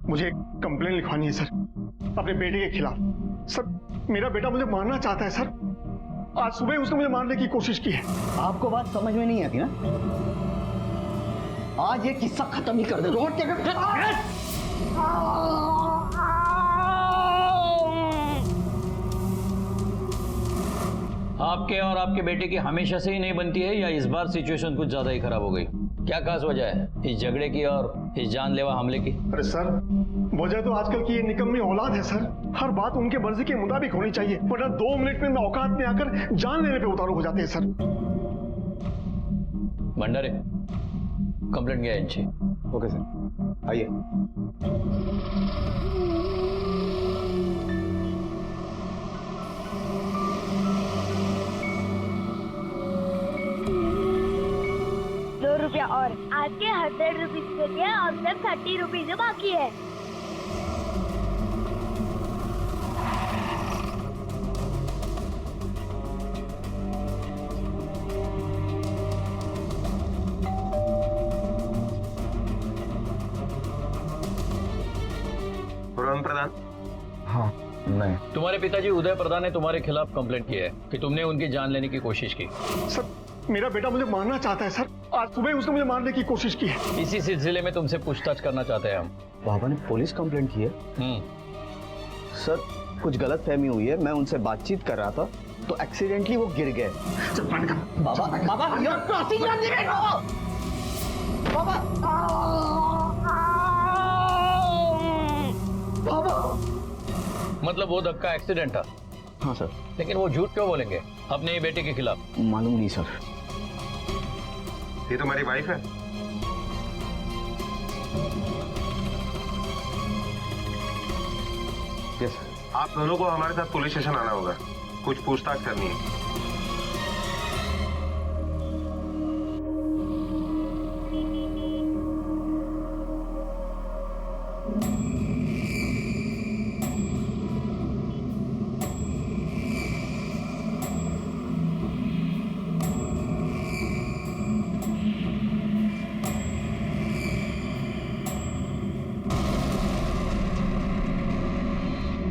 मुझे एक कंप्लेंट लिखवानी है सर, अपने बेटे के खिलाफ। सर, मेरा बेटा मुझे मारना चाहता है सर। आज सुबह उसने मुझे मारने की कोशिश की है। आपको बात समझ में नहीं आती ना? आज ये किस्सा खत्म ही कर दे। रोड के आपके और आपके बेटे की हमेशा से ही नहीं बनती है, या इस बार सिचुएशन कुछ ज्यादा ही खराब हो गई? क्या खास वजह है इस झगड़े की और इस जानलेवा हमले की? अरे सर, वजह तो आजकल की ये निकम्मी औलाद है सर। हर बात उनके मर्जी के मुताबिक होनी चाहिए, वरना 2 मिनट में औकात में आकर जान लेने पे उतारू हो जाते हैं सर। भंडारे, कंप्लेंट गया इनसे। ओके सर, आइए। ₹2 और आपके 100 रुपीज के लिए अब तक 30 रुपीज बाकी है। रोहन प्रधान? हाँ, नहीं। तुम्हारे पिताजी उदय प्रधान ने तुम्हारे खिलाफ कंप्लेंट की है कि तुमने उनकी जान लेने की कोशिश की। सर, मेरा बेटा मुझे मारना चाहता है सर। आज सुबह उसने मुझे मारने की कोशिश की है। इसी सिलसिले में तुमसे पूछताछ करना चाहते हैं हम। बाबा ने पुलिस कंप्लेंट की है? सर, कुछ गलत फहमी हुई है। मैं उनसे बातचीत कर रहा था तो एक्सीडेंटली वो गिर गए। बाबा, बाबा, you're crossing your limit, बाबा। बाबा, मतलब वो धक्का एक्सीडेंट था? हाँ सर। लेकिन वो झूठ क्यों बोलेंगे अपने ही बेटे के खिलाफ? मालूम नहीं सर। ये तुम्हारी वाइफ है? Yes sir. आप दोनों को हमारे साथ पुलिस स्टेशन आना होगा, कुछ पूछताछ करनी है।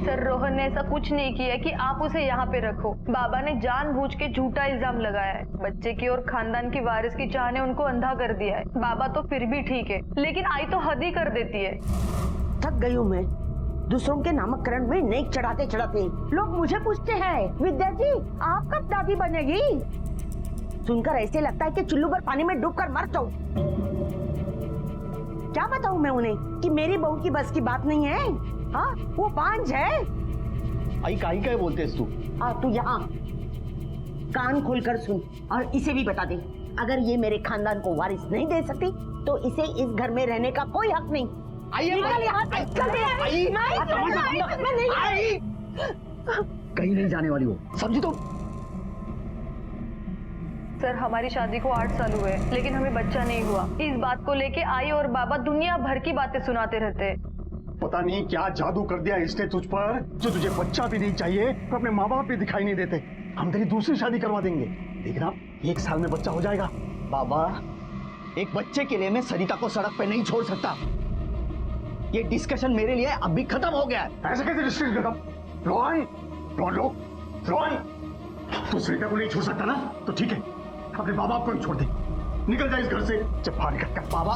सर, रोहन ने ऐसा कुछ नहीं किया कि आप उसे यहाँ पे रखो। बाबा ने जानबूझ के झूठा इल्जाम लगाया है। बच्चे की और खानदान की वारिस की चाह ने उनको अंधा कर दिया है। बाबा तो फिर भी ठीक है, लेकिन आई तो हद ही कर देती है। थक गई हूँ मैं दूसरों के नामकरण में नेक चढ़ाते चढ़ाते। लोग मुझे पूछते हैं, विद्या जी आप कब दादी बनेगी? सुनकर ऐसे लगता है कि चुल्लू भर पानी में डूबकर मर जाऊं। क्या बताऊं मैं उन्हें कि मेरी बहू की बस की बात नहीं है। हाँ, वो बांझ है। आई काई का बोलते तू? तू यहाँ कान खोलकर सुन और इसे भी बता दे, अगर ये मेरे खानदान को वारिस नहीं दे सकती तो इसे इस घर में रहने का कोई हक नहीं। निकल यहाँ से। कहीं नहीं जाने वाली हो, समझी तो? सर, हमारी शादी को 8 साल हुए, लेकिन हमें बच्चा नहीं हुआ। इस बात को लेके आई और बाबा दुनिया भर की बातें सुनाते रहते हैं। पता नहीं क्या जादू कर दिया इसने तुझ पर, जो तुझे बच्चा भी नहीं चाहिए तो अपने माँ बाप भी दिखाई नहीं देते। हम तेरी दूसरी शादी करवा देंगे, देखना 1 साल में बच्चा हो जाएगा। बाबा, एक बच्चे के लिए मैं सरिता को सड़क पे नहीं छोड़ सकता। ये डिस्कशन मेरे लिए अब भी खत्म हो गया है। ऐसे कैसे डिस्कशन खत्म? रोहन, रोहन, तू सरिता को नहीं छोड़ सकता ना? तो ठीक है, अपने माँ बाप को ही छोड़ दे। निकल जा इस घर से। जब बाहर निकल कर बाबा,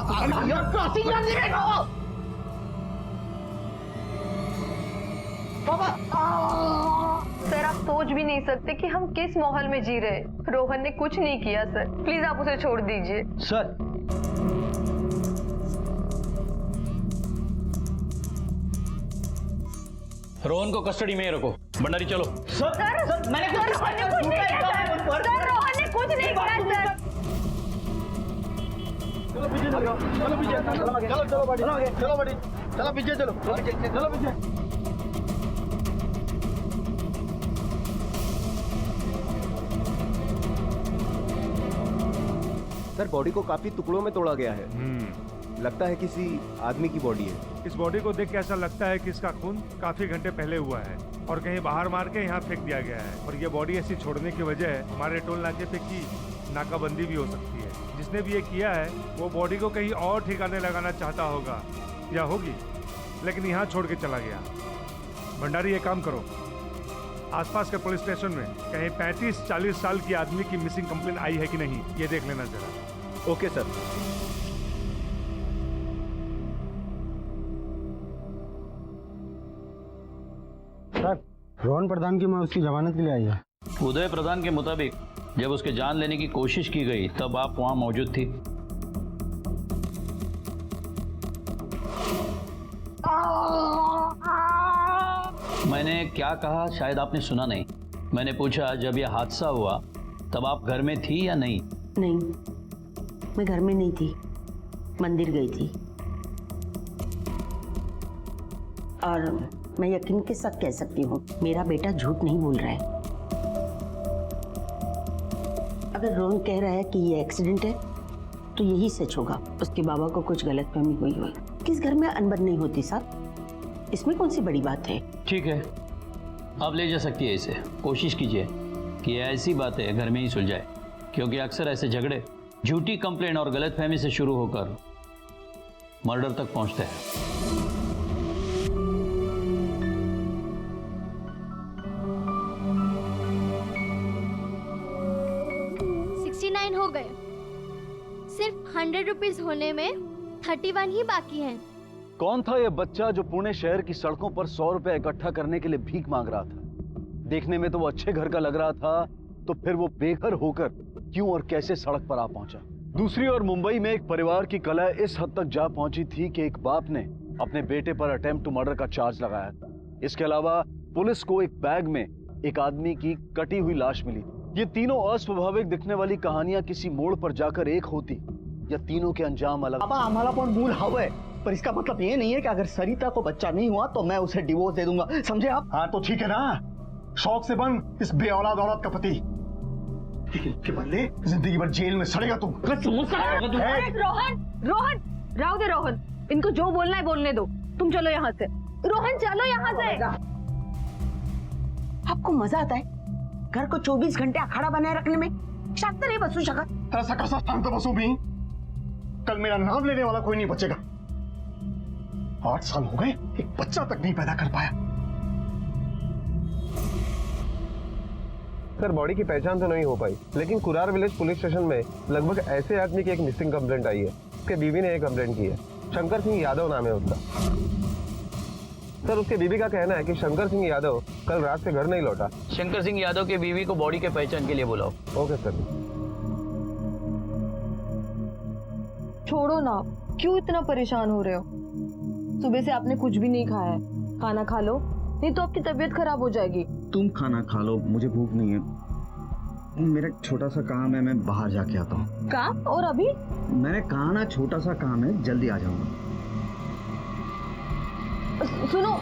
सर, आप सोच भी नहीं सकते कि हम किस माहौल में जी रहे। रोहन ने कुछ नहीं किया सर, प्लीज आप उसे छोड़ दीजिए। सर, रोहन को कस्टडी में ही रखो। भंडारी चलो। सर, मैंने रोहन ने कुछ नहीं किया सर। रोहन ने कुछ नहीं किया सर। चलो पीछे चलो। सर, बॉडी को काफी टुकड़ों में तोड़ा गया है। लगता है किसी आदमी की बॉडी है। इस बॉडी को देख के ऐसा लगता है कि इसका खून काफी घंटे पहले हुआ है और कहीं बाहर मार के यहाँ फेंक दिया गया है। और ये बॉडी ऐसी छोड़ने की वजह हमारे टोल नाके पे की नाकाबंदी भी हो सकती है। जिसने भी ये किया है वो बॉडी को कहीं और ठिकाने लगाना चाहता होगा या होगी। लेकिन यहाँ छोड़ के चला गया। भंडारी, एक काम करो, आसपास के पुलिस स्टेशन में कहीं 35-40 साल की आदमी की मिसिंग कंप्लेंट आई है कि नहीं, ये देख लेना जरा। Okay sir. सर, रोहन प्रधान की मां उसकी जमानत के लिए आई है। उदय प्रधान के मुताबिक जब उसके जान लेने की कोशिश की गई तब आप वहां मौजूद थी। मैंने क्या कहा शायद आपने सुना नहीं। मैंने पूछा जब यह हादसा हुआ तब आप घर में थी या नहीं? नहीं, मैं घर में नहीं थी, मंदिर गई थी। और मैं यकीन के साथ कह सकती हूँ, मेरा बेटा झूठ नहीं बोल रहा है। अगर रोहन कह रहा है कि ये एक्सीडेंट है तो यही सच होगा। उसके बाबा को कुछ गलतफहमी हुई हो। किस घर में अनबन नहीं होती साहब, इसमें कौन सी बड़ी बात है। ठीक है, आप ले जा सकती है इसे। कोशिश कीजिए कि ऐसी बातें घर में ही सुलझाए, क्योंकि अक्सर ऐसे झगड़े झूठी कंप्लेंट और गलतफहमी से शुरू होकर मर्डर तक पहुंचते हैं। हो गए। सिर्फ 100 रुपीज होने में 31 ही बाकी हैं। कौन था यह बच्चा जो पुणे शहर की सड़कों पर 100 रुपए इकट्ठा करने के लिए भीख मांग रहा था? देखने में तो वो अच्छे घर का लग रहा था, तो फिर वो बेघर होकर क्यों और कैसे सड़क पर आ पहुंचा? दूसरी ओर मुंबई में एक परिवार की कलह इस हद तक जा पहुंची थी कि एक बाप ने अपने बेटे पर अटेम्प्ट टू मर्डर का चार्ज लगाया था। इसके अलावा पुलिस को एक बैग में एक आदमी की कटी हुई लाश मिली। ये तीनों अस्वाभाविक दिखने वाली कहानियां किसी मोड़ पर जाकर एक होती या तीनों के अंजाम अलग। पापा, हमारा पण मूल हवा है, पर इसका मतलब ये नहीं है कि अगर सरिता को बच्चा नहीं हुआ तो मैं उसे डिवोर्स दे दूंगा, समझे आप? हाँ तो ठीक है ना, शौक से बन इस बेऔलाद औरत का पति, के बदले जिंदगी भर जेल में सड़ेगा तू। रोहन, रोहन, राव दे रोहन, इनको जो बोलना है बोलने दो। तुम चलो यहाँ से। रोहन चलो यहाँ से। आपको मजा आता है घर को 24 घंटे अखाड़ा बनाए रखने में? शांत नहीं बसू शकत। ऐसा कैसा शांत बसू भी? कल मेरा नाम लेने वाला कोई नहीं बचेगा। 8 साल हो गए, एक बच्चा तक नहीं पैदा कर पाया। सर, बॉडी की पहचान तो नहीं हो पाई, लेकिन कुरार विलेज पुलिस स्टेशन में लगभग ऐसे आदमी की एक मिसिंग कंप्लेंट आई है। उसके बीवी ने एक कंप्लेंट की है। शंकर सिंह यादव नाम है उसका। सर, उसके बीवी का कहना है कि शंकर सिंह यादव कल रात से घर नहीं लौटा। शंकर सिंह यादव के बीवी को बॉडी के पहचान के लिए बुलाओ। Okay sir. छोड़ो ना, क्यों इतना परेशान हो रहे हो? सुबह से आपने कुछ भी नहीं खाया है, खाना खा लो, नहीं तो आपकी तबीयत खराब हो जाएगी। तुम खाना खा लो, मुझे भूख नहीं है। मेरा छोटा सा काम है, मैं बाहर जाके आता हूँ। काम? और अभी? मैंने कहा ना, छोटा सा काम है, जल्दी आ जाऊंगा। सुनो,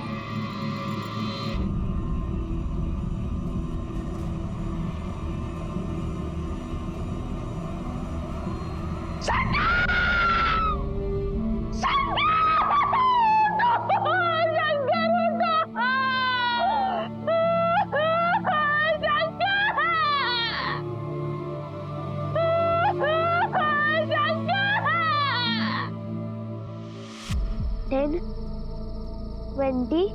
Ten, 20,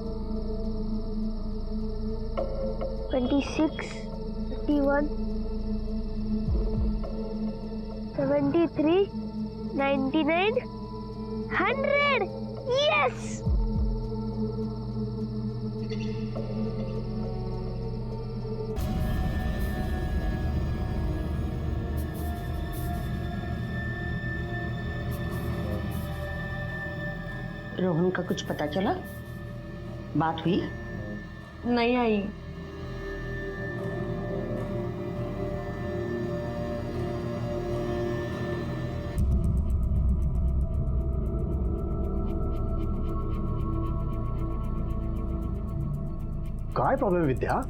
26, 31, 73, 99, 100. Yes! रोहन का कुछ पता चला? बात हुई? नहीं आई। काय प्रॉब्लेम विद्या?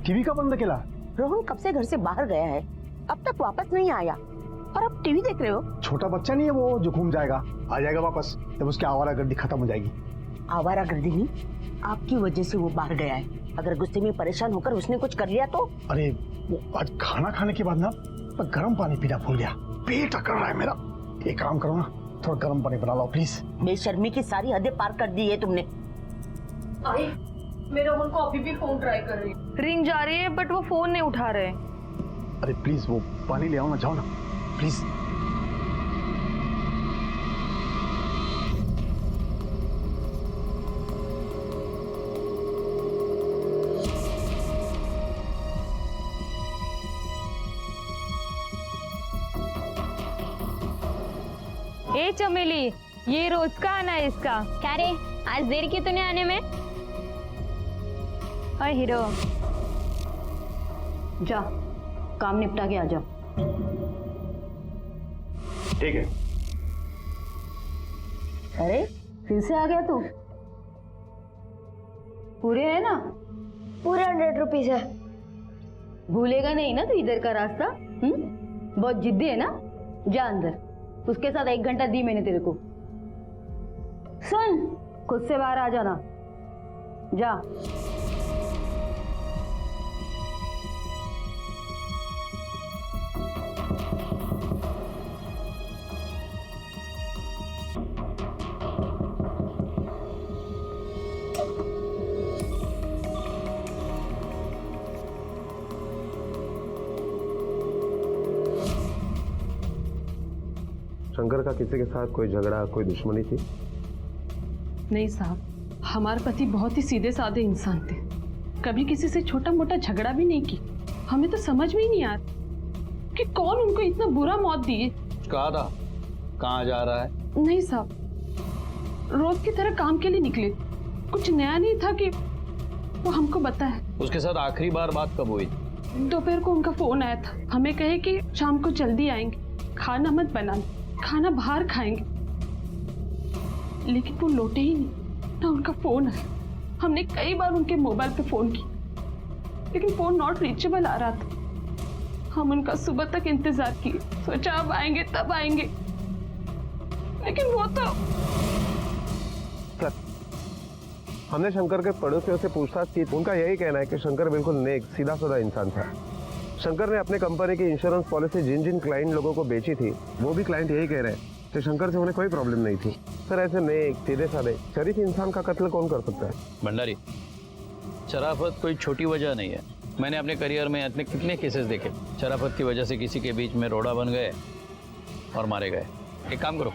टीवी का बंद केला? रोहन कब से घर से बाहर गया है, अब तक वापस नहीं आया, और अब टीवी देख रहे हो? छोटा बच्चा नहीं है वो जो घूम जाएगा, आ जाएगा वापस जब उसकी आवारागर्दी खत्म हो जाएगी। आवारागर्दी नहीं, आपकी वजह से वो बाहर गया है। अगर गुस्से में परेशान होकर उसने कुछ कर लिया तो? अरे वो आज खाना खाने के बाद ना मैं गर्म पानी पीना भूल गया, पेट अकड़ रहा है मेरा। एक काम करो ना, थोड़ा गर्म पानी बना लो प्लीज। बेशर्मी की सारी हदें पार कर दी है तुमने। आई मेरा उनको अभी भी फोन ट्राई कर रही है, रिंग जा रही है बट वो फोन नहीं उठा रहे। अरे प्लीज वो पानी ले आओ ना, जाओ ना प्लीज। ए चमेली, ये रोज का आना है इसका। क्या रे, आज देर की तो नहीं आने में? अरे हीरो, जा काम निपटा के आ जा। ठीक है। अरे फिर से आ गया तू? पूरे है ना? पूरे 100 रुपीज है। भूलेगा नहीं ना तू इधर का रास्ता? बहुत जिद्दी है ना? जा अंदर, उसके साथ 1 घंटा दी मैंने तेरे को। सुन, खुद से बाहर आ जाना, जा। शंकर का किसी के साथ कोई झगड़ा, कोई दुश्मनी थी? नहीं साहब, हमारे पति बहुत ही सीधे साधे इंसान थे, कभी किसी से छोटा मोटा झगड़ा भी नहीं की। हमें तो समझ में ही नहीं आता कि कौन उनको इतना बुरा मौत दिए। कहा था कहाँ जा रहा है? नहीं साहब, रोज की तरह काम के लिए निकले, कुछ नया नहीं था कि वो हमको बताया। उसके साथ आखिरी बार बात कब हुई? दोपहर को उनका फोन आया था, हमें कहे कि शाम को जल्दी आएंगे, खाना मत बनाना, खाना बाहर खाएंगे। लेकिन वो लौटे ही नहीं, ना उनका फोन आया। हमने कई बार उनके मोबाइल पे फोन किया, लेकिन फोन नॉट रीचेबल आ रहा था। हम उनका सुबह तक इंतजार किए, सोचा अब आएंगे तब आएंगे, लेकिन वो तो। सर, हमने शंकर के पड़ोसियों से पूछताछ की, उनका यही कहना है कि शंकर बिल्कुल नेक, सीधा साधा इंसान था। शंकर ने अपने कंपनी की इंश्योरेंस पॉलिसी जिन जिन क्लाइंट लोगों को बेची थी, वो भी क्लाइंट यही कह रहे हैं कि शंकर से उन्हें कोई प्रॉब्लम नहीं थी। सर, ऐसे नेक, सीधे साधे, शरीफ इंसान का कत्ल कौन कर सकता है? भंडारी, शराफत कोई छोटी वजह नहीं है। मैंने अपने करियर में इतने कितने केसेस देखे, शराफत की वजह से किसी के बीच में रोड़ा बन गए और मारे गए। एक काम करो,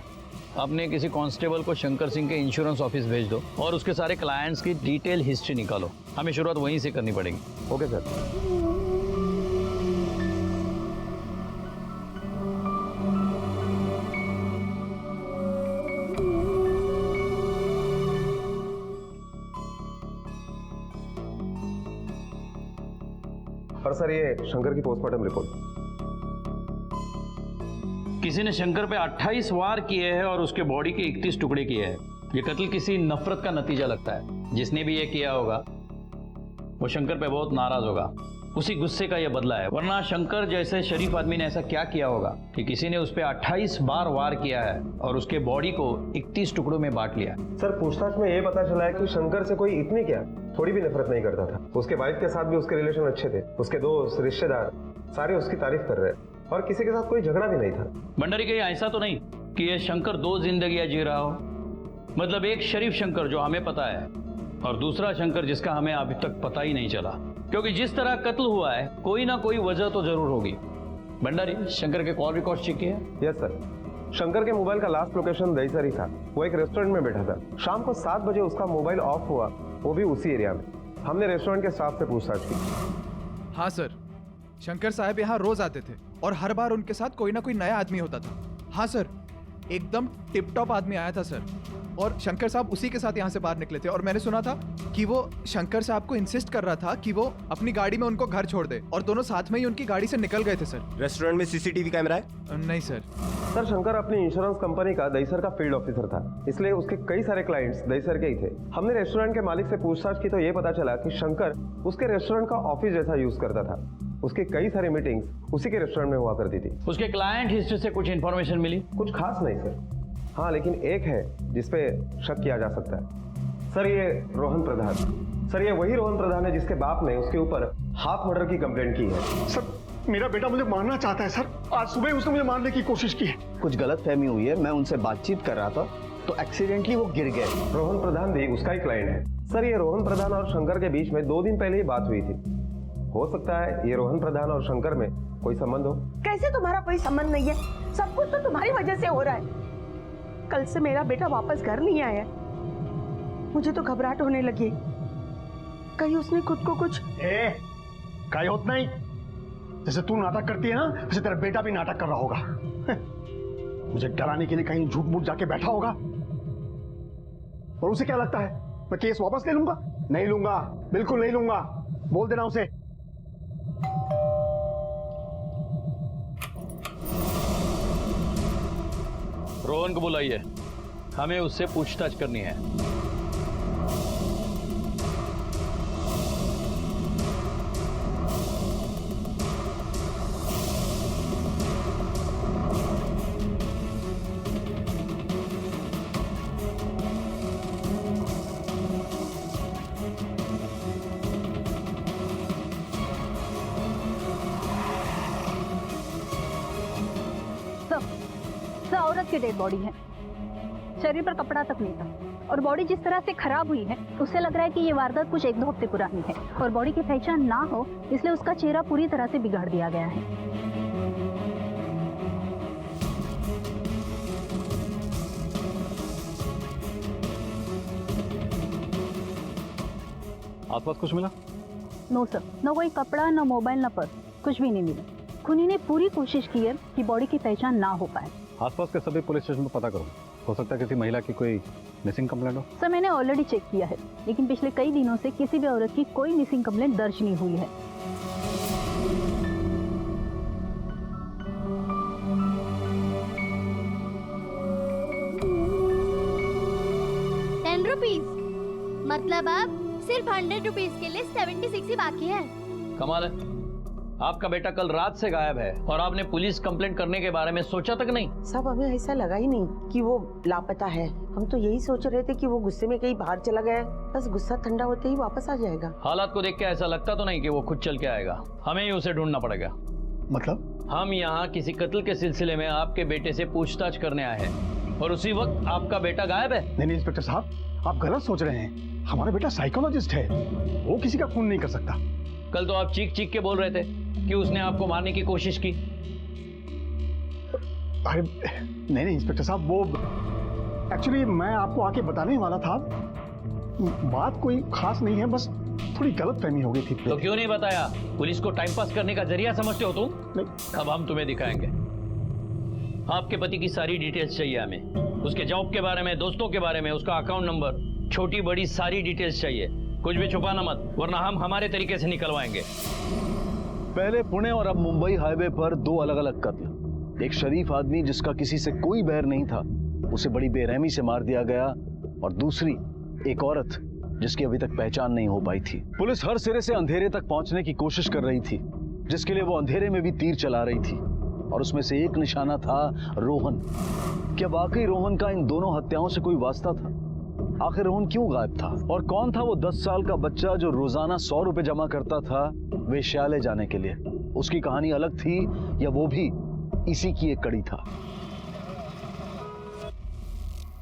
अपने किसी कांस्टेबल को शंकर सिंह के इंश्योरेंस ऑफिस भेज दो और उसके सारे क्लाइंट्स की डिटेल हिस्ट्री निकालो। हमें शुरुआत वहीं से करनी पड़ेगी। Okay sir. और सर, ये शंकर की पोस्टमार्टम रिपोर्ट। किसी ने शंकर पे 28 वार किए हैं और उसके बॉडी के 31 टुकड़े किए हैं। ये कत्ल किसी नफरत का नतीजा लगता है। जिसने भी ये किया होगा वो शंकर पे बहुत नाराज होगा, उसी गुस्से का ये बदला है। वरना शंकर जैसे शरीफ आदमी ने ऐसा क्या किया होगा कि किसी ने उस पे 28 बार वार किया है और उसके बॉडी को 31 टुकड़ों में बांट लिया। सर, पूछताछ में ये पता चला है कि शंकर से कोई इतनी क्या थोड़ी भी नफरत नहीं करता था। उसके वाइफ के साथ भी उसके रिलेशन अच्छे थे, उसके दोस्त, रिश्तेदार सारे उसकी तारीफ कर रहे हैं और किसी के साथ कोई झगड़ा भी नहीं था। भंडारी, कहीं ऐसा तो नहीं कि ये शंकर 2 जिंदगियां जी रहा हो? मतलब एक शरीफ शंकर जो हमें पता है और दूसरा शंकर जिसका हमें अभी तक पता ही नहीं चला। क्योंकि जिस तरह कत्ल हुआ है, कोई ना कोई वजह तो जरूर होगी। भंडारी, शंकर के कॉल रिकॉर्ड चेक किए? यस सर, शंकर के मोबाइल का लास्ट लोकेशन दहीसर ही था। वो एक रेस्टोरेंट में बैठा था। शाम को 7 बजे उसका मोबाइल ऑफ हुआ, वो भी उसी एरिया में। हमने रेस्टोरेंट के स्टाफ से पूछताछ की। हाँ सर, शंकर साहब यहाँ रोज आते थे और हर बार उनके साथ कोई ना कोई नया आदमी होता था। हाँ सर, एकदम टिप टॉप आदमी आया था सर, और शंकर साहब उसी के साथ यहाँ से बाहर निकले थे। और मैंने सुना था कि वो शंकर साहब को इंसिस्ट कर रहा था कि वो अपनी गाड़ी में उनको घर छोड़ दे, और दोनों साथ में ही उनकी गाड़ी से निकल गए थे सर। रेस्टोरेंट में सीसीटीवी कैमरा है? नहीं सर। सर, शंकर अपनी इंश्योरेंस कंपनी का दहीसर का फील्ड ऑफिसर था, इसलिए उसके कई सारे क्लाइंट्स दहीसर के ही थे। हमने रेस्टोरेंट के मालिक से पूछताछ की तो ये पता चला कि शंकर उसके रेस्टोरेंट का ऑफिस जैसा यूज करता था। उसकी कई सारी मीटिंग्स उसी के रेस्टोरेंट में हुआ करती थी। उसके क्लाइंट हिस्ट्री से कुछ इन्फॉर्मेशन मिली? कुछ खास नहीं सर। हाँ, लेकिन एक है जिसपे शक किया जा सकता है। सर, ये रोहन प्रधान। सर, ये वही रोहन प्रधान है जिसके बाप ने उसके ऊपर हाफ मर्डर की कंप्लेंट की है। सर, मेरा बेटा मुझे मारना चाहता है सर। आज सुबह उसने मुझे मारने की कोशिश की है। कुछ गलत फहमी हुई है, मैं उनसे बातचीत कर रहा था तो एक्सीडेंटली वो गिर गए। रोहन प्रधान भी उसका ही क्लाइंट है सर। ये रोहन प्रधान और शंकर के बीच में 2 दिन पहले ही बात हुई थी। हो सकता है ये रोहन प्रधान और शंकर में कोई संबंध हो। कैसे तुम्हारा कोई संबंध नहीं है? सब कुछ तो तुम्हारी वजह से हो रहा है। कल से मेरा बेटा वापस घर नहीं आया। मुझे तो घबराहट होने लगी, कहीं उसने खुद को कुछ कहीं होत नहीं। जैसे तू नाटक करती है ना, वैसे तेरा बेटा भी नाटक कर रहा होगा। मुझे डराने के लिए कहीं झूठ मूठ जाके बैठा होगा। और उसे क्या लगता है मैं केस वापस ले लूंगा? नहीं लूंगा, बिल्कुल नहीं लूंगा। बोल देना उसे। रोहन को बुलाइए, हमें उससे पूछताछ करनी है। औरत की डेड बॉडी है, शरीर पर कपड़ा तक नहीं था और बॉडी जिस तरह से खराब हुई है उससे लग रहा है कि ये वारदात कुछ 1-2 हफ्ते पुरानी है और बॉडी की पहचान ना हो इसलिए उसका चेहरा पूरी तरह से बिगाड़ दिया गया है। आसपास कुछ मिला? नो सर, न कोई कपड़ा, न मोबाइल, न पर्स, कुछ भी नहीं मिला। खूनी ने पूरी कोशिश की है कि बॉडी की पहचान ना हो पाए। आसपास के सभी पुलिस स्टेशन पर पता करो, हो सकता है किसी महिला की कोई मिसिंग कंप्लेंट हो। सर मैंने ऑलरेडी चेक किया है, लेकिन पिछले कई दिनों से किसी भी औरत की कोई मिसिंग कंप्लेंट दर्ज नहीं हुई है। ₹10 मतलब अब सिर्फ 100 रुपीज के लिए 76 ही बाकी है। कमाल है, आपका बेटा कल रात से गायब है और आपने पुलिस कंप्लेंट करने के बारे में सोचा तक नहीं। सब हमें ऐसा लगा ही नहीं कि वो लापता है। हम तो यही सोच रहे थे कि वो गुस्से में कहीं बाहर चला गया, बस गुस्सा ठंडा होते ही वापस आ जाएगा। हालात को देख के ऐसा लगता तो नहीं कि वो खुद चल के आएगा, हमें ही उसे ढूंढना पड़ेगा। मतलब? हम यहाँ किसी कत्ल के सिलसिले में आपके बेटे से पूछताछ करने आए हैं और उसी वक्त आपका बेटा गायब है। नहीं इंस्पेक्टर साहब, आप गलत सोच रहे हैं। हमारा बेटा साइकोलॉजिस्ट है, वो किसी का खून नहीं कर सकता। कल तो आप चीख चीख के बोल रहे थे कि उसने आपको मारने की कोशिश की। अरे नहीं इंस्पेक्टर साहब, वो एक्चुअली मैं आपको आके बताने वाला था। बात कोई खास नहीं है, बस थोड़ी गलतफहमी हो गई थी। तो क्यों नहीं बताया? पुलिस को टाइम पास करने का जरिया समझते हो तुम? नहीं। अब हम तुम्हें दिखाएंगे। आपके पति की सारी डिटेल्स चाहिए हमें, उसके जॉब के बारे में, दोस्तों के बारे में, उसका अकाउंट नंबर, छोटी बड़ी सारी डिटेल्स चाहिए। कुछ भी छुपाना मत, वरना हम हमारे तरीके से निकलवाएंगे। पहले पुणे और अब मुंबई हाईवे पर 2 अलग अलग कत्ल। एक शरीफ आदमी जिसका किसी से कोई बैर नहीं था, उसे बड़ी बेरहमी से मार दिया गया, और दूसरी एक औरत जिसकी अभी तक पहचान नहीं हो पाई थी। पुलिस हर सिरे से अंधेरे तक पहुंचने की कोशिश कर रही थी, जिसके लिए वो अंधेरे में भी तीर चला रही थी, और उसमें से एक निशाना था रोहन। क्या वाकई रोहन का इन दोनों हत्याओं से कोई वास्ता था? आखिर रोहन क्यों गायब था? और कौन था वो 10 साल का बच्चा जो रोजाना 100 रुपए जमा करता था वेश्यालय जाने के लिए? उसकी कहानी अलग थी या वो भी इसी की एक कड़ी था?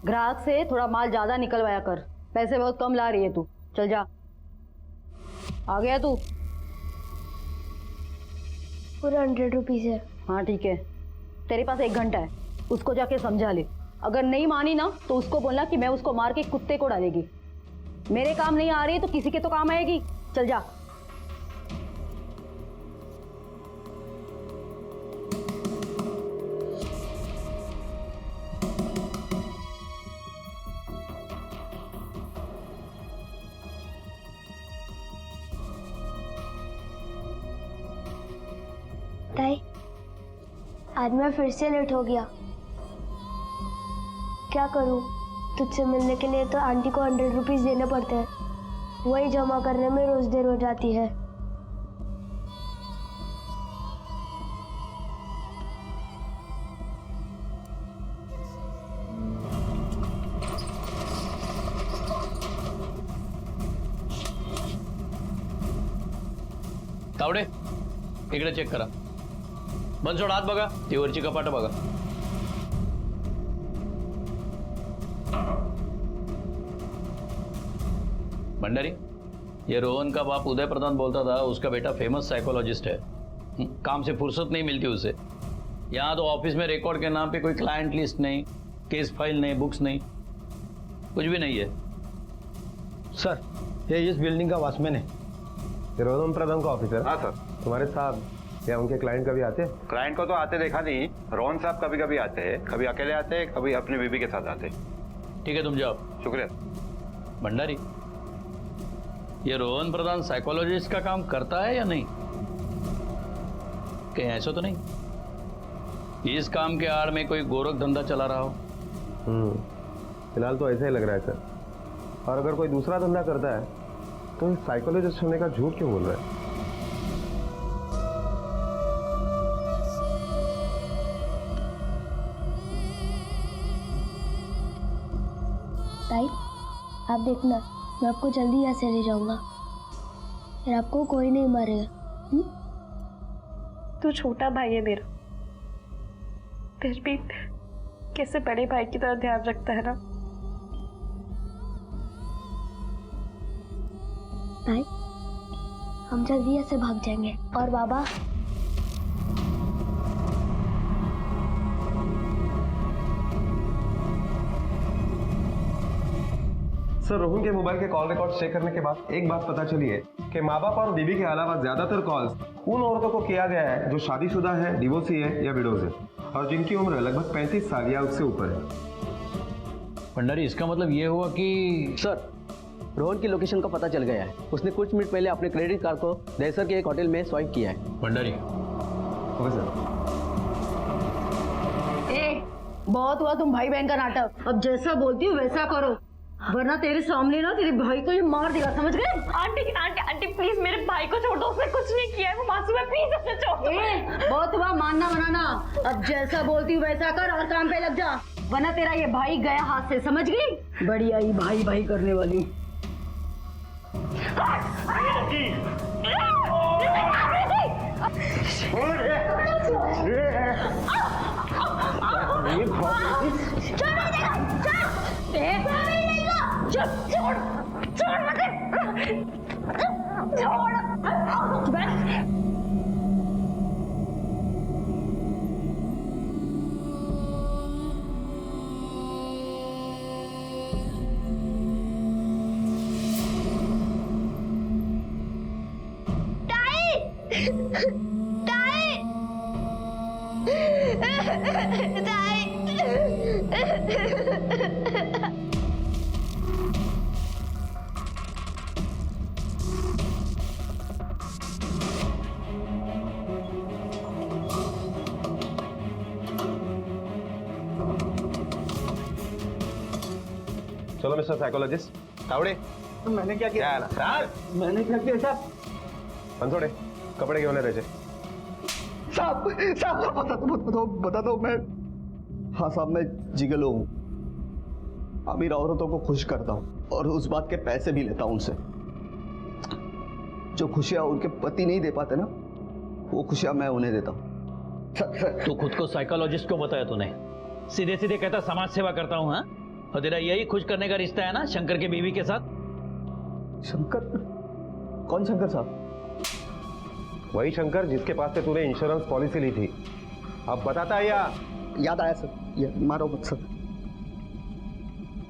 ग्राहक से थोड़ा माल ज्यादा निकलवाया कर, पैसे बहुत कम ला रही है तू। चल जा, आ गया तू? पूरा 100 रुपीज है। हाँ ठीक है, तेरे पास 1 घंटा है, उसको जाके समझा ले। अगर नहीं मानी ना तो उसको बोलना कि मैं उसको मार के कुत्ते को डालेगी। मेरे काम नहीं आ रही तो किसी के तो काम आएगी। चल जा। ताई, आज मैं फिर से लेट हो गया। क्या करूं? तुझसे मिलने के लिए तो आंटी को 100 रुपीज देने पड़ते हैं, वही जमा करने में रोज देर हो जाती है। तावडे, इकडे चेक करा। बंद सोड हात बघा ती वरची कपाटं बघा. भंडारी, ये रोहन का बाप उदय प्रधान बोलता था उसका बेटा फेमस साइकोलॉजिस्ट है. काम से फुर्सत नहीं मिलती उसे. यहाँ तो ऑफिस में रिकॉर्ड के नाम पे कोई क्लाइंट लिस्ट नहीं, केस फाइल नहीं, बुक्स नहीं, कुछ भी नहीं है. सर, ये इस बिल्डिंग का वॉचमैन है. ये रोहन प्रधान का ऑफिस है. हाँ सर. तुम्हारे साहब या उनके क्लाइंट कभी आते हैं? क्लाइंट को तो आते देखा नहीं. रोहन साहब कभी कभी आते हैं, कभी अकेले आते हैं, कभी अपनी बीबी के साथ आते हैं. ठीक है तुम जाओ. शुक्रिया. भंडारी, ये रोहन प्रधान साइकोलॉजिस्ट का काम करता है या नहीं? कहीं ऐसा तो नहीं इस काम के आड़ में कोई गोरख धंधा चला रहा हो? फिलहाल तो ऐसा ही लग रहा है सर. और अगर कोई दूसरा धंधा करता है तो साइकोलॉजिस्ट होने का झूठ क्यों बोल रहा है? ताई, आप देखना, मैं आपको जल्दी यहाँ से ले जाऊंगा, फिर आपको कोई नहीं मारेगा. तू छोटा भाई है मेरा, फिर भी कैसे बड़े भाई की तरह ध्यान रखता है ना. ताई, हम जल्दी यहाँ से भाग जाएंगे. और बाबा, सर, रोहन के मोबाइल के कॉल रिकॉर्ड चेक करने के बाद एक बात पता चली है कि माँ बाप और बीवी के अलावा ज्यादातर कॉल्स उन औरतों को किया गया है जो शादीशुदा है, डिवोर्सी है या विडोज है और जिनकी उम्र लगभग 35 साल या उससे ऊपर है. भंडारी, इसका मतलब ये हुआ कि सर, रोहन की लोकेशन का पता चल गया है. उसने कुछ मिनट पहले अपने क्रेडिट कार्ड को दहसर के एक होटल में स्वाइप किया है. भंडारी. Okay sir. बहुत हुआ तुम भाई बहन का नाटक. अब जैसा बोलती हूँ वैसा करो, वरना तेरे सामने ना तेरे भाई को ये मार देगा, समझ गए? आंटी आंटी आंटी प्लीज मेरे भाई को छोड़ दो, उसने कुछ नहीं किया है, वो मासूम है, प्लीज उसे छोड़ दो. बहुत हुआ मानना बनाना. अब जैसा बोलती हूँ वैसा कर और काम पे लग जा, वरना तेरा ये भाई गया हाथ से, समझ गई? बड़ी आई भाई भाई करने वाली. चलो मिस्टर साइकोलॉजिस्ट. तावडे, मैंने क्या किया? मैंने क्या किया साहब? बनसोडे, कपड़े घेऊन ये त्याचे. साहब, बता दो. मैं, हाँ साहब, मैं जिगलो हूँ. अमीर औरतों को खुश करता हूँ और उस बात के पैसे भी लेता हूँ उनसे. जो खुशियाँ उनके पति नहीं दे पाते ना, वो खुशियाँ मैं उन्हें देता हूँ. तू खुद को साइकोलॉजिस्ट क्यों बताया तूने? सीधे सीधे कहता समाज सेवा करता हूँ. हाँ, और तेरा यही खुश करने का रिश्ता है ना शंकर के बीवी के साथ? शंकर? कौन शंकर साहब? वही शंकर जिसके पास से तूने इंश्योरेंस पॉलिसी ली थी. अब बताता है या? याद आया सर. ये मारो मत सर.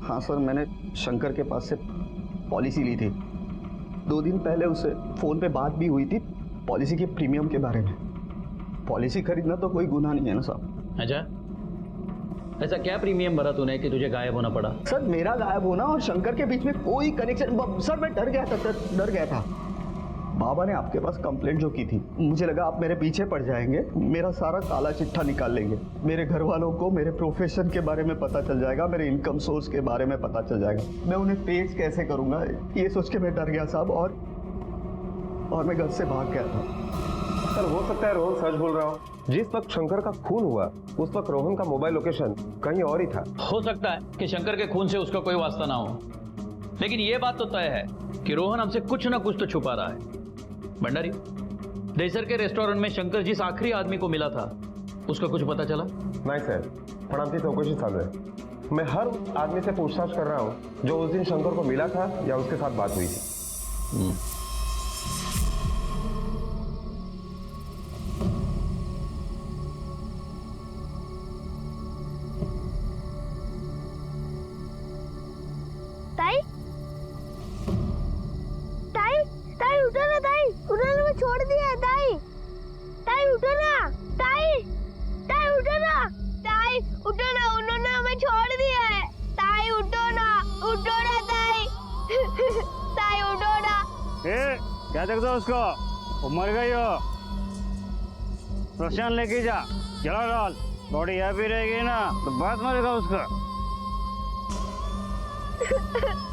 हाँ सर, मैंने शंकर के पास से पॉलिसी ली थी. 2 दिन पहले उससे फोन पे बात भी हुई थी पॉलिसी के प्रीमियम के बारे में. पॉलिसी खरीदना तो कोई गुनाह नहीं है ना साहब. अच्छा, ऐसा क्या प्रीमियम भरा तूने कि तुझे गायब होना पड़ा? सर, मेरा गायब होना और शंकर के बीच में कोई कनेक्शन. सर, मैं डर गया था सर, डर गया था. बाबा ने आपके पास कंप्लेंट जो की थी, मुझे लगा आप मेरे पीछे पड़ जाएंगे, मेरा सारा काला चिट्ठा निकाल लेंगे, मेरे घर वालों को मेरे प्रोफेशन के बारे में पता चल जाएगा, मेरे इनकम सोर्स के बारे में पता चल जाएगा, मैं उन्हें पेश कैसे करूंगा, ये सोच के मैं डर गया साहब. और मैं घर से भाग गया था. सर, हो सकता है रोहन सच बोल रहा हो. जिस वक्त शंकर का खून हुआ उस वक्त रोहन का मोबाइल लोकेशन कहीं और ही था. हो सकता है कि शंकर के खून से उसका कोई वास्ता ना हो, लेकिन ये बात तो तय है कि रोहन हमसे कुछ ना कुछ तो छुपा रहा है. भंडारी, दहीसर के रेस्टोरेंट में शंकर जिस आखिरी आदमी को मिला था उसका कुछ पता चला? नहीं सर, पण आमची चौकशी चालू है। मैं हर आदमी से पूछताछ कर रहा हूँ जो उस दिन शंकर को मिला था या उसके साथ बात हुई थी। ताई ताई ताई उठो ना, ताई उन्होंने मैं छोड़ दिया है। ताई ताई उठो ना, ताई ताई उठो ना, ताई उठो ना, उन्होंने हमें छोड़ दिया है। ताई उठो ना ताई ताई उठो ना। क्या देखते हो उसको? वो मर गई हो। प्रशांत लेके जा, जला डाल। बॉडी यहाँ भी रहेगी ना तो बात मरेगा उसका।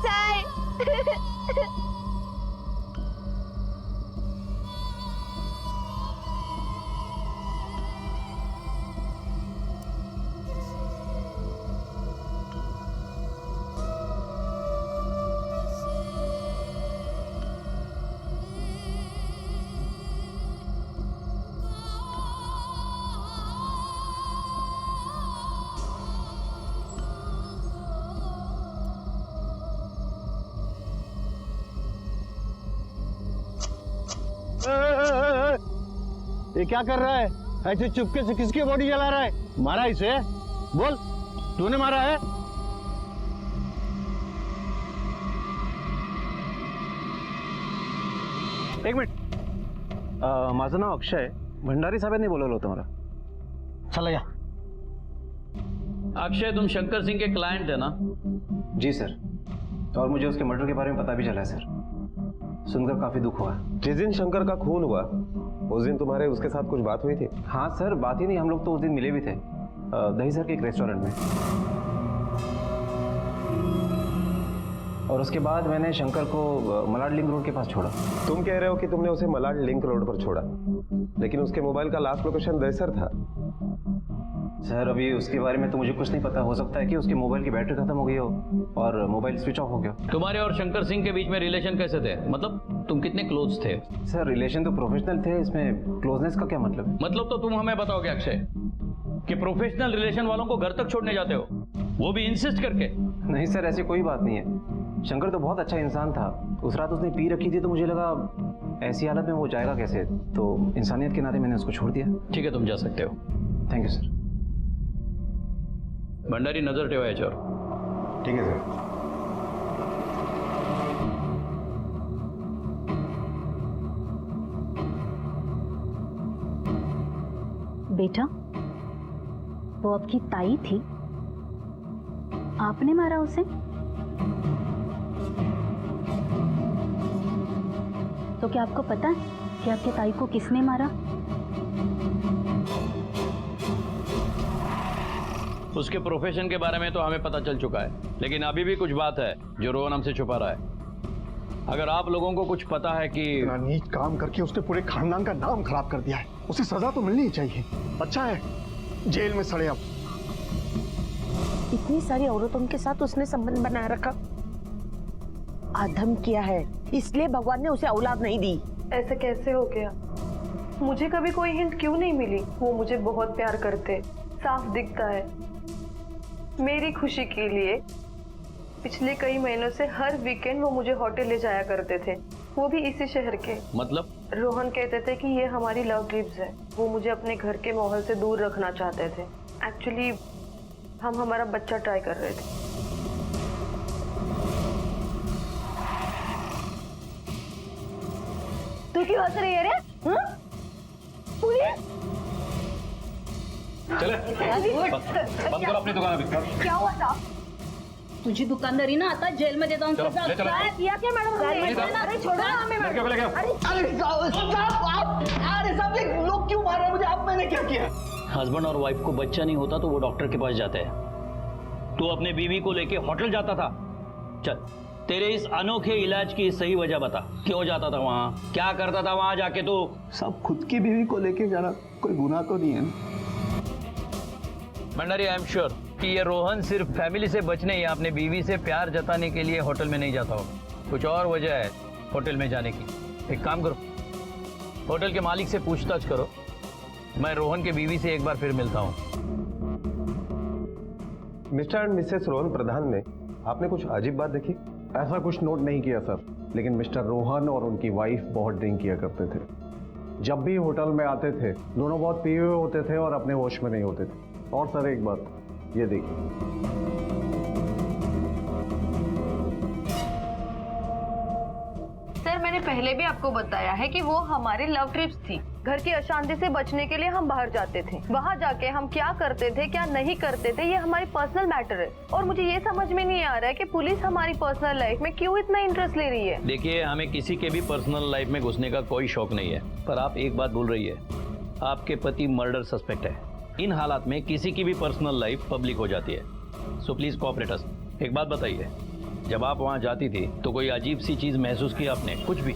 ताई ये क्या कर रहा है? ऐसे चुपके से किसकी बॉडी जला रहा है? मारा इसे? बोल, तूने मारा है? एक मिनिट, माझं नाव अक्षय आहे. भंडारी साहेबांनी बोलवलं होतं मला. चला या. अक्षय, तुम शंकर सिंह के क्लाइंट है ना? जी सर, और मुझे उसके मर्डर के बारे में पता भी चला है सर. सुनकर काफी दुख हुआ. जिस दिन शंकर का खून हुआ उस दिन तुम्हारे उसके साथ कुछ बात हुई थी? हाँ सर, बात ही नहीं, हम लोग तो उस दिन मिले भी थे दहीसर के एक रेस्टोरेंट में. और उसके बाद मैंने शंकर को मलाड लिंक रोड के पास छोड़ा. तुम कह रहे हो कि तुमने उसे मलाड लिंक रोड पर छोड़ा, लेकिन उसके मोबाइल का लास्ट लोकेशन दहीसर था. सर अभी उसके बारे में तो मुझे कुछ नहीं पता. हो सकता है कि उसके मोबाइल की बैटरी खत्म हो गई हो और मोबाइल स्विच ऑफ हो गया. तुम्हारे और शंकर सिंह के बीच में रिलेशन कैसे थे? मतलब तुम कितने क्लोज थे? सर रिलेशन तो प्रोफेशनल थे, इसमें क्लोजनेस का क्या मतलब है? मतलब तो तुम हमें बताओगे अक्षय कि प्रोफेशनल रिलेशन वालों को घर तक छोड़ने जाते हो, वो भी इंसिस्ट करके? नहीं सर, ऐसी कोई बात नहीं है. शंकर तो बहुत अच्छा इंसान था. उस रात उसने पी रखी थी तो मुझे लगा ऐसी हालत में वो जाएगा कैसे, तो इंसानियत के नाते मैंने उसको छोड़ दिया. ठीक है, तुम जा सकते हो. Thank you sir. भंडारी नजर ठेवा याच्यावर. ठीक है सर. बेटा, वो आपकी ताई थी, आपने मारा उसे? तो क्या आपको पता है कि आपके ताई को किसने मारा? उसके प्रोफेशन के बारे में तो हमें पता चल चुका है, लेकिन अभी भी कुछ बात है जो रोहन हमसे छुपा रहा है. अगर आप लोगों को कुछ पता है कि इतना नीच काम करके उसने पूरे खानदान का नाम खराब कर दिया है, उसे सजा तो मिलनी ही चाहिए. अच्छा है जेल में सड़े. अब इतनी सारी औरतों के साथ उसने संबंध बनाए रखा, अधम किया है, इसलिए भगवान ने उसे औलाद नहीं दी. ऐसे कैसे हो गया? मुझे कभी कोई हिंट क्यों नहीं मिली? वो मुझे बहुत प्यार करते, साफ दिखता है. मेरी खुशी के लिए पिछले कई महीनों से हर वीकेंड वो मुझे होटल ले जाया करते थे, वो भी इसी शहर के. मतलब? रोहन कहते थे कि ये हमारी लव ट्रिप्स है. वो मुझे अपने घर के माहौल से दूर रखना चाहते थे. एक्चुअली हम हमारा बच्चा ट्राई कर रहे थे. तू क्यों हंस रही है रे? पुलिस? चले बंद करो अपनी दुकान. अभी क्या हुआ था? तुझी दुकानदारी ना आता जेल में देता हूँ. किया क्या मैडम? अरे छोड़ो हमें मैडम. अरे साहब, लोग क्यों मार रहे हैं मुझे? अब मैंने क्या किया? हस्बैंड और वाइफ को बच्चा नहीं होता तो वो डॉक्टर के पास जाते हैं. तू अपने बीवी को लेके होटल जाता था. चल, तेरे इस अनोखे इलाज की सही वजह बता. क्यों जाता था वहाँ? क्या करता था वहाँ जाके तू? सब खुद की बीवी को लेके जाना कोई गुनाह तो नहीं है. भंडारी, आई एम श्योर कि ये रोहन सिर्फ फैमिली से बचने या अपने बीवी से प्यार जताने के लिए होटल में नहीं जाता होगा. कुछ और वजह है होटल में जाने की. एक काम करो, होटल के मालिक से पूछताछ करो। मैं रोहन के बीवी से एक बार फिर मिलता हूँ। मिस्टर एंड मिसेस रोहन प्रधान में आपने कुछ अजीब बात देखी? ऐसा कुछ नोट नहीं किया सर, लेकिन मिस्टर रोहन और उनकी वाइफ बहुत ड्रिंक किया करते थे। जब भी होटल में आते थे दोनों बहुत पिए हुए होते थे और अपने होश में नहीं होते थे। और सर एक बात, ये देखिए। सर मैंने पहले भी आपको बताया है कि वो हमारी लव ट्रिप्स थी। घर की अशांति से बचने के लिए हम बाहर जाते थे। वहाँ जाके हम क्या करते थे क्या नहीं करते थे ये हमारी पर्सनल मैटर है। और मुझे ये समझ में नहीं आ रहा है कि पुलिस हमारी पर्सनल लाइफ में क्यों इतना इंटरेस्ट ले रही है। देखिए, हमें किसी के भी पर्सनल लाइफ में घुसने का कोई शौक नहीं है, पर आप एक बात भूल रही है, आपके पति मर्डर सस्पेक्ट है। इन हालात में किसी की भी पर्सनल लाइफ पब्लिक हो जाती है। सो प्लीज कोऑपरेट अस। एक बात बताइए, जब आप वहाँ जाती थी तो कोई अजीब सी चीज महसूस की आपने? कुछ भी?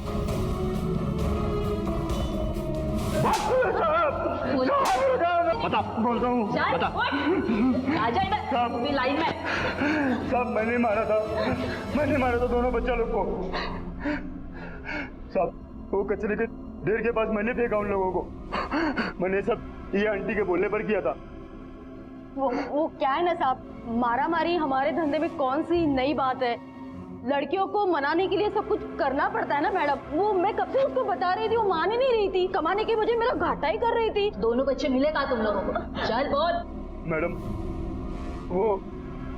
बता, बोलता हूँ, बता। लाइन में साहब मैंने मारा था दोनों बच्चा लोग को। साहब वो कचरे के ढेर के पास मैंने फेंका उन लोगों को। मैंने सब ये आंटी के बोलने पर किया था। वो क्या है ना साहब, मारा मारी हमारे धंधे में कौन सी नई बात है। लड़कियों को मनाने के लिए सब कुछ करना पड़ता है ना मैडम। वो मैं कब से उसको बता रही थी, वो मान ही नहीं रही थी। कमाने की वजह मेरा घाटा ही कर रही थी। दोनों बच्चे मिले कहाँ तुम लोगों को? चल बोल। मैडम वो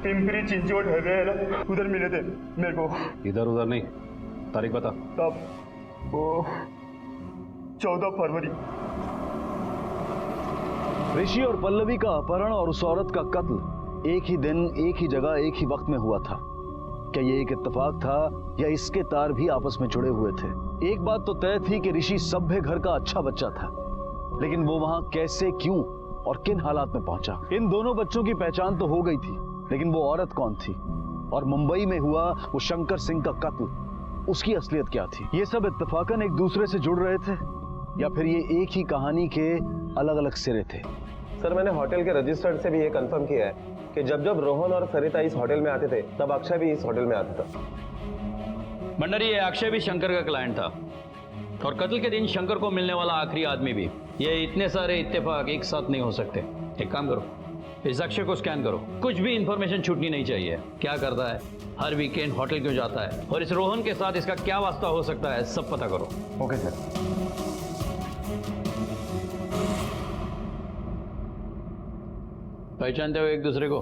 पिंपरी चिंचोट है ना, उधर मिले थे मेरे को। इधर उधर नहीं, तारीख बता। तब वो 14 फरवरी। ऋषि और पल्लवी का अपहरण और उस औरत का कत्ल एक ही दिन, एक ही जगह, एक ही वक्त में हुआ था। क्या ये एक इत्तेफाक था या इसके तार भी आपस में जुड़े हुए थे? एक बात तो तय थी कि ऋषि सभ्य घर का अच्छा बच्चा था, लेकिन वो वहां कैसे, क्यों और किन हालात में पहुंचा? इन दोनों बच्चों की पहचान तो हो गई थी, लेकिन वो औरत कौन थी? और मुंबई में हुआ वो शंकर सिंह का कत्ल, उसकी असलियत क्या थी? ये सब इत्तेफाकन एक दूसरे से जुड़ रहे थे या फिर ये एक ही कहानी के अलग अलग सिरे थे? सर मैंने होटल के रजिस्टर्ड से भी ये कंफर्म किया है कि जब जब रोहन और सरिता इस होटल में आते थे तब अक्षय भी इस होटल में आता था। भंडारी, ये अक्षय भी शंकर का क्लाइंट था और कत्ल के दिन शंकर को मिलने वाला आखिरी आदमी भी। ये इतने सारे इत्तेफाक एक साथ नहीं हो सकते। एक काम करो, इस अक्षय को स्कैन करो। कुछ भी इंफॉर्मेशन छूटनी नहीं चाहिए। क्या करता है, हर वीकेंड होटल क्यों जाता है, और इस रोहन के साथ इसका क्या वास्ता हो सकता है, सब पता करो। Okay sir. पहचानते हो एक दूसरे को?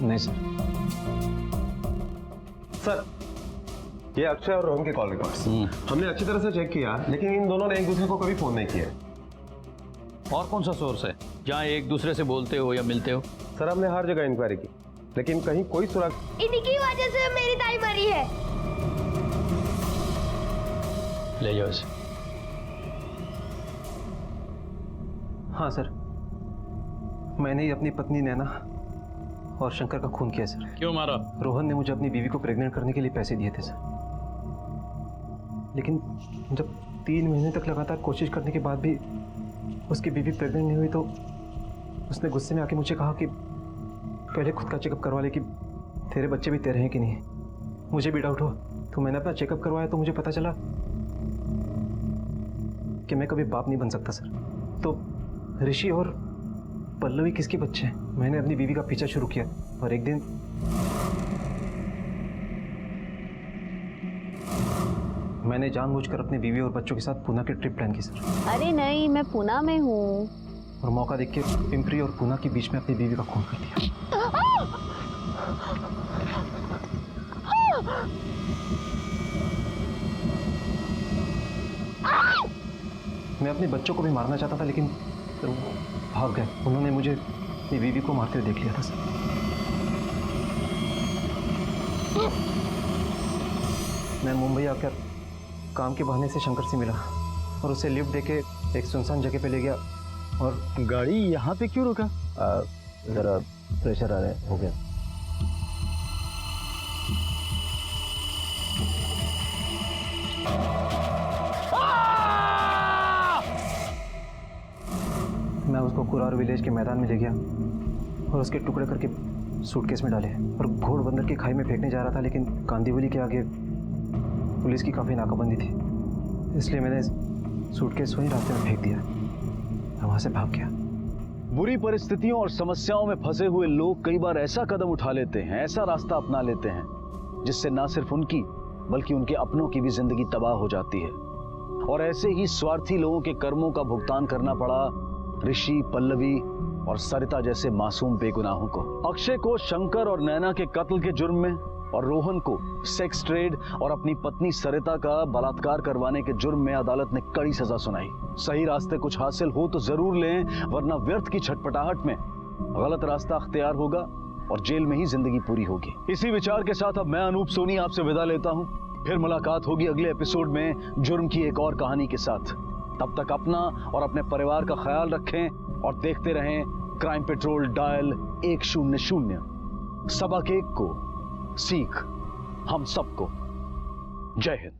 नहीं सर। सर ये अक्षय और रोहन के कॉल रिकॉर्ड्स हमने अच्छी तरह से चेक किया, लेकिन इन दोनों ने एक दूसरे को कभी फोन नहीं किया। और कौन सा सोर्स है जहां एक दूसरे से बोलते हो या मिलते हो? सर हमने हर जगह इंक्वायरी की, लेकिन कहीं कोई सुराग। इन्हीं की वजह से मेरी ताई मरी है। ले जाओ इसे। हाँ सर, मैंने ही अपनी पत्नी नैना और शंकर का खून किया सर। क्यों मारा? रोहन ने मुझे अपनी बीवी को प्रेग्नेंट करने के लिए पैसे दिए थे सर, लेकिन जब 3 महीने तक लगातार कोशिश करने के बाद भी उसकी बीवी प्रेग्नेंट नहीं हुई तो उसने गुस्से में आके मुझे कहा कि पहले खुद का चेकअप करवा ले कि तेरे बच्चे भी तेरे हैं कि नहीं। मुझे भी डाउट हुआ तो मैंने अपना चेकअप करवाया तो मुझे पता चला कि मैं कभी बाप नहीं बन सकता सर। तो ऋषि और पल्लवी किसके बच्चे हैं? मैंने अपनी बीवी का पीछा शुरू किया और एक दिन मैंने जानबूझकर अपनी बीवी और बच्चों के साथ पूना की ट्रिप प्लान की सर। अरे नहीं, मैं पूना में हूँ। और मौका देख के पिंपरी और पूना के बीच में अपनी बीवी का खून कर दिया। मैं अपने बच्चों को भी मारना चाहता था, लेकिन फिर वो भाग गए। उन्होंने मुझे अपनी बीवी को मारते हुए देख लिया था सर। मैं मुंबई आकर काम के बहाने से शंकर से मिला और उसे लिफ्ट देके एक सुनसान जगह पे ले गया। और गाड़ी यहाँ पे क्यों रुका? जरा प्रेशर आ रहा है, हो गया। मैं उसको कुरार विलेज के मैदान में ले गया और उसके टुकड़े करके सूटकेस में डाले और घोड़बंदर की खाई में फेंकने जा रहा था, लेकिन कांदीवली के आगे पुलिस की काफ़ी नाकाबंदी थी, इसलिए मैंने सूटकेस वहीं रास्ते में फेंक दिया। मैं वहाँ से भाग गया। बुरी परिस्थितियों और समस्याओं में फंसे हुए लोग कई बार ऐसा कदम उठा लेते हैं, ऐसा रास्ता अपना लेते हैं जिससे ना सिर्फ उनकी बल्कि उनके अपनों की भी जिंदगी तबाह हो जाती है। और ऐसे ही स्वार्थी लोगों के कर्मों का भुगतान करना पड़ा ऋषि, पल्लवी और सरिता जैसे मासूम बेगुनाहों को। अक्षय को शंकर और नैना के कत्ल के जुर्म में और रोहन को सेक्स ट्रेड और अपनी पत्नी सरिता का बलात्कार करवाने के जुर्म में अदालत ने कड़ी सजा सुनाई। सही रास्ते कुछ हासिल हो तो जरूर लें, वरना व्यर्थ की छटपटाहट में गलत रास्ता अख्तियार होगा और जेल में ही जिंदगी पूरी होगी। इसी विचार के साथ अब मैं अनूप सोनी आपसे विदा लेता हूं। फिर मुलाकात होगी अगले एपिसोड में जुर्म की एक और कहानी के साथ। तब तक अपना और अपने परिवार का ख्याल रखें और देखते रहें क्राइम पेट्रोल डायल 100। सबक एक को सीख हम सबको। जय हिंद।